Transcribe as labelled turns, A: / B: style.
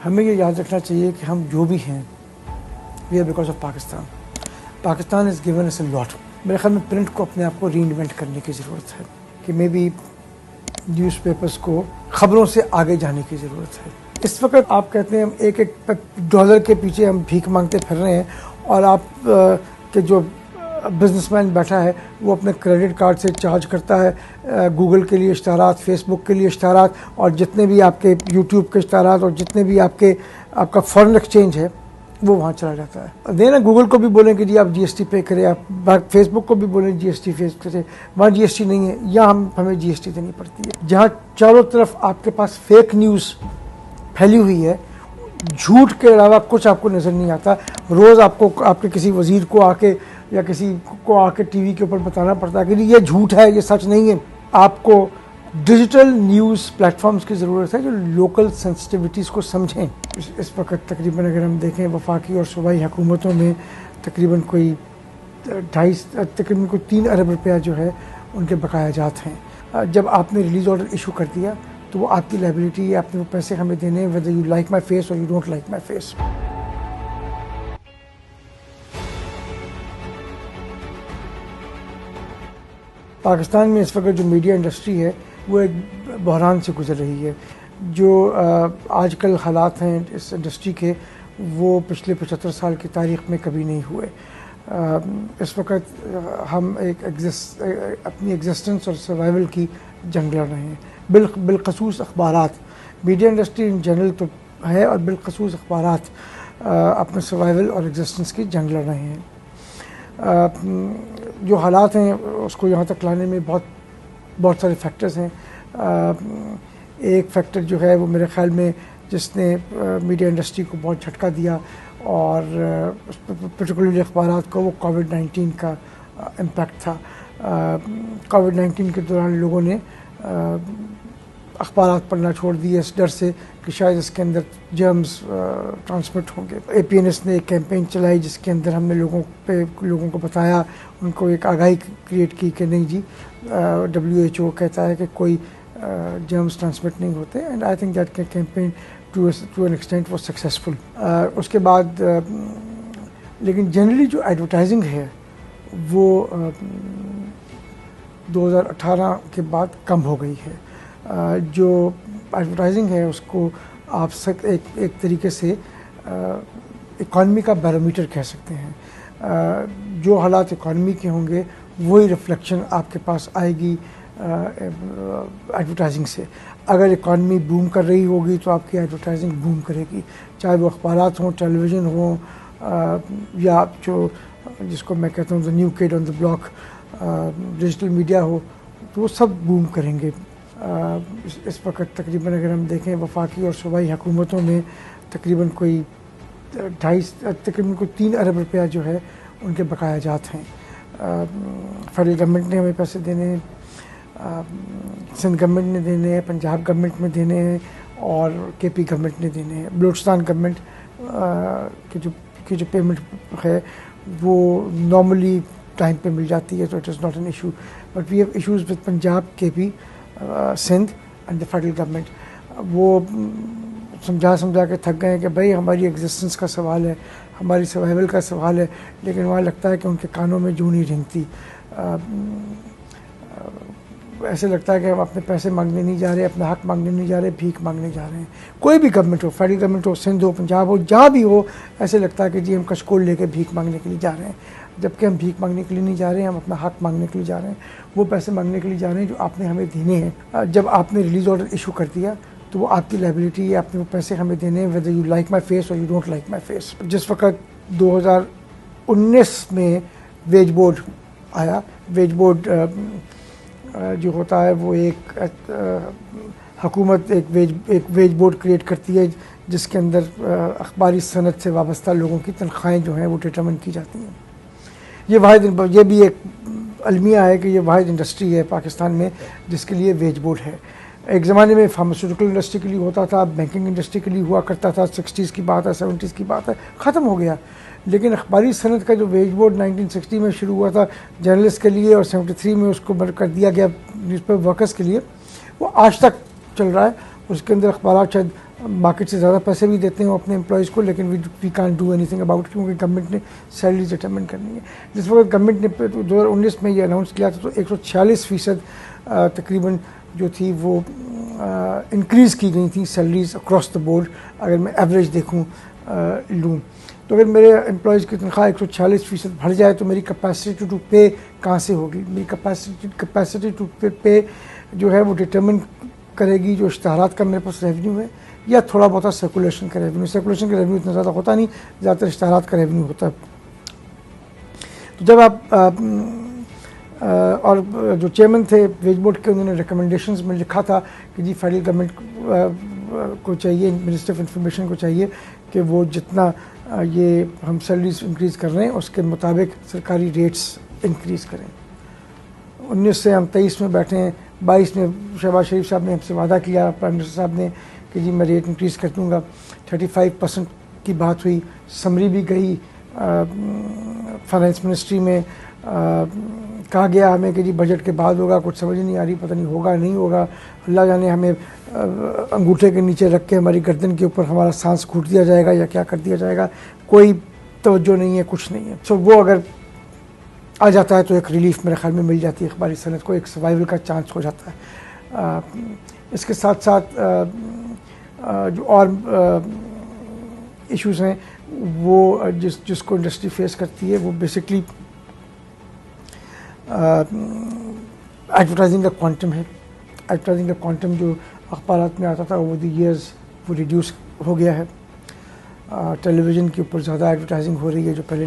A: ہمیں یہ یاد رکھنا چاہیے کہ ہم جو بھی ہیں we are because of Pakistan. Pakistan is given us a lot. میرے خیال میں پرنٹ کو اپنے آپ کو ری انوینٹ کرنے کی ضرورت ہے کہ مے بی نیوز پیپرز کو خبروں سے آگے جانے کی ضرورت ہے. اس وقت آپ کہتے ہیں ہم ایک ڈالر کے پیچھے ہم بھیک مانگتے پھر رہے ہیں اور آپ کے جو بزنس مین بیٹھا ہے وہ اپنے کریڈٹ کارڈ سے چارج کرتا ہے گوگل کے لیے اشتہارات، فیس بک کے لیے اشتہارات، اور جتنے بھی آپ کے یوٹیوب کے اشتہارات اور جتنے بھی آپ کا فارن ایکسچینج ہے وہ وہاں چلا جاتا ہے. دینا گوگل کو بھی بولیں کہ جی آپ جی ایس ٹی پے کریں، آپ فیس بک کو بھی بولیں جی ایس ٹی فیس کریں. وہاں جی ایس ٹی نہیں ہے، یہاں ہمیں جی ایس ٹی دینی پڑتی ہے. جہاں چاروں طرف آپ کے پاس فیک نیوز پھیلی ہوئی ہے، جھوٹ کے علاوہ کچھ آپ کو نظر نہیں آتا. روز آپ کو آپ کے کسی وزیر کو آ کے یا کسی کو آ کے ٹی وی کے اوپر بتانا پڑتا ہے کہ یہ جھوٹ ہے، یہ سچ نہیں ہے. آپ کو ڈیجیٹل نیوز پلیٹ فارمز کی ضرورت ہے جو لوکل سینسٹیوٹیز کو سمجھیں. اس وقت تقریباً اگر ہم دیکھیں وفاقی اور صوبائی حکومتوں میں تقریباً کوئی 3 ارب روپیہ جو ہے ان کے بقایا جات ہیں. جب آپ نے ریلیز آرڈر ایشو کر دیا تو وہ آپ کی لائبلٹی ہے، آپ نے وہ پیسے ہمیں دینے ہیں whether you like my face or you don't like my face. Pakistan میں اس وقت جو میڈیا انڈسٹری ہے وہ ایک بحران سے گزر رہی ہے. جو آج کل حالات ہیں اس انڈسٹری کے وہ پچھلے 75 سال کی تاریخ میں کبھی نہیں ہوئے. اس وقت ہم اپنی ایگزسٹنس اور سروائیول کی جنگ لڑ رہے ہیں. بالخصوص اخبارات، میڈیا انڈسٹری ان جنرل تو ہے اور بالخصوص اخبارات اپنے سروائیول اور ایگزسٹنس کی جنگ لڑ رہے ہیں. جو حالات ہیں اس کو یہاں تک لانے میں بہت سارے فیکٹرز ہیں. ایک فیکٹر جو ہے وہ میرے خیال میں جس نے میڈیا انڈسٹری کو بہت جھٹکا دیا اور پرٹیکولرلی اخبارات کو، وہ کووڈ-19 کا امپیکٹ تھا. کووڈ-19 کے دوران لوگوں نے اخبارات پڑھنا چھوڑ دیے اس ڈر سے کہ شاید اس کے اندر جرمز ٹرانسمٹ ہوں گے. اے پی این ایس نے ایک کیمپین چلائی جس کے اندر ہم نے لوگوں کو بتایا، ان کو ایک آگاہی کریٹ کی کہ نہیں جی WHO کہتا ہے کہ کوئی جرمز ٹرانسمٹ نہیں ہوتے. And I think that campaign to an extent was successful. اس کے بعد لیکن جنرلی جو ایڈورٹائزنگ ہے وہ 2018 کے بعد کم ہو گئی ہے. جو ایڈورٹائزنگ ہے اس کو آپ ایک طریقے سے اکانومی کا بیرومیٹر کہہ سکتے ہیں. جو حالات اکانومی کے ہوں گے وہی ریفلیکشن آپ کے پاس آئے گی ایڈورٹائزنگ سے. اگر اکانومی بوم کر رہی ہوگی تو آپ کی ایڈورٹائزنگ بوم کرے گی، چاہے وہ اخبارات ہوں، ٹیلی ویژن ہوں، یا جس کو میں کہتا ہوں the new kid on the block digital media ہو، تو وہ سب بوم کریں گے. اس وقت تقریباً اگر ہم دیکھیں وفاقی اور صوبائی حکومتوں میں تقریباً کوئی 3 ارب روپیہ جو ہے ان کے بقایا جات ہیں. فیڈرل گورنمنٹ نے ہمیں پیسے دینے ہیں، سندھ گورنمنٹ نے دینے ہیں، پنجاب گورنمنٹ نے دینے ہیں اور کے پی گورنمنٹ نے دینے ہیں. بلوچستان گورنمنٹ کی جو پیمنٹ ہے وہ نارملی ٹائم پہ مل جاتی ہے تو it is not an issue. But we have issues with Punjab, K P, Sindh and the federal government. وہ سمجھا کے تھک گئے ہیں کہ بھائی ہماری ایگزسٹنس کا سوال ہے، ہماری سروائیول کا سوال ہے، لیکن وہاں لگتا ہے کہ ان کے کانوں میں جوں نہیں رینگتی. ایسے لگتا ہے کہ ہم اپنے پیسے مانگنے نہیں جا رہے، اپنا حق مانگنے نہیں جا رہے، بھیک مانگنے جا رہے ہیں. کوئی بھی گورنمنٹ ہو، فیڈرل گورنمنٹ ہو، سندھ ہو، پنجاب ہو، جہاں بھی ہو، ایسے لگتا ہے کہ جی ہم کشکول لے کے بھیک مانگنے کے لیے جا رہے ہیں. جبکہ ہم بھیک مانگنے کے لیے نہیں جا رہے ہیں، ہم اپنا حق مانگنے کے لیے جا رہے ہیں. وہ پیسے مانگنے کے لیے جا رہے ہیں جو آپ نے ہمیں دینے ہیں. جب آپ نے ریلیز آرڈر ایشو کر دیا تو وہ آپ کی لائبلٹی ہے، آپ نے وہ پیسے ہمیں دینے ہیں whether you like my face or you don't like my face. جس وقت 2019 میں ویج بورڈ آیا، ویج بورڈ جو ہوتا ہے وہ ایک حکومت ایک ویج بورڈ کریٹ کرتی ہے جس کے اندر اخباری صنعت سے وابستہ لوگوں کی تنخواہیں جو ہیں وہ ڈٹرمن کی جاتی ہیں. یہ بھی ایک المیہ ہے کہ یہ واحد انڈسٹری ہے پاکستان میں جس کے لیے ویج بورڈ ہے. ایک زمانے میں فارماسیوٹیکل انڈسٹری کے لیے ہوتا تھا، بینکنگ انڈسٹری کے لیے ہوا کرتا تھا، 60s کی بات ہے، 70s کی بات ہے، ختم ہو گیا. لیکن اخباری صنعت کا جو ویج بورڈ 1960 میں شروع ہوا تھا جرنلسٹ کے لیے اور 73 میں اس کو کر دیا گیا نیوز پیپر ورکرز کے لیے، وہ آج تک چل رہا ہے. اس کے اندر اخبارات شاید مارکیٹ سے زیادہ پیسے بھی دیتے ہیں وہ اپنے امپلائیز کو, لیکن we can't do anything about, کیونکہ گورنمنٹ نے سیلریز ڈٹرمن کرنی ہے. جس وقت گورنمنٹ نے 2019 میں یہ اناؤنس کیا تھا تو 146% تقریباً جو تھی وہ انکریز کی گئی تھیں سیلریز اکراس دا بورڈ. اگر میں ایوریج دیکھوں لوں تو اگر میرے امپلائیز کی تنخواہ 146% بڑھ جائے تو میری کیپیسٹی ٹو پے کہاں سے ہوگی؟ میری کیپیسٹی ٹو پے جو ہے وہ ڈٹرمن کرے گی جو اشتہارات کا میرے پاس ریونیو ہے یا تھوڑا بہت سرکولیشن کا ریونیو. سرکولیشن کا ریونیو اتنا زیادہ ہوتا نہیں, زیادہ تر اشتہارات کا ریونیو ہوتا ہے. تو جب آپ اور جو چیئرمین تھے ویج بورڈ کے, انہوں نے ریکمنڈیشنز میں لکھا تھا کہ جی فیڈرل گورنمنٹ کو چاہیے, منسٹر آف انفارمیشن کو چاہیے کہ وہ جتنا یہ ہم سیلریز انکریز کر رہے ہیں اس کے مطابق سرکاری ریٹس انکریز کریں. 19 سے ہم 23 میں بیٹھے ہیں, 22 میں شہباز شریف صاحب نے ہم سے وعدہ کیا, پرائم منسٹر صاحب نے, کہ جی میں ریٹ انکریز کر دوں گا. 35% کی بات ہوئی, سمری بھی گئی فائنانس منسٹری میں, کہا گیا ہمیں کہ جی بجٹ کے بعد ہوگا, کچھ سمجھ نہیں آ رہی, پتہ نہیں ہوگا نہیں ہوگا, اللہ جانے ہمیں انگوٹھے کے نیچے رکھ کے ہماری گردن کے اوپر ہمارا سانس گھوٹ دیا جائے گا یا کیا کر دیا جائے گا, کوئی توجہ نہیں ہے, کچھ نہیں ہے. سو وہ اگر آ جاتا ہے تو ایک ریلیف میرے خیال میں مل جاتی ہے اخباری صنعت کو, ایک سروائیول کا چانس ہو جاتا ہے. اس کے ساتھ ساتھ جو اور ایشوز ہیں وہ جس کو انڈسٹری فیس کرتی ہے وہ بیسکلی ایڈورٹائزنگ کا کوانٹم ہے. ایڈورٹائزنگ کا کوانٹم جو اخبارات میں آتا تھا اوور دی ایئرز وہ ریڈیوس ہو گیا ہے. ٹیلی ویژن کے اوپر زیادہ ایڈورٹائزنگ ہو رہی ہے جو پہلے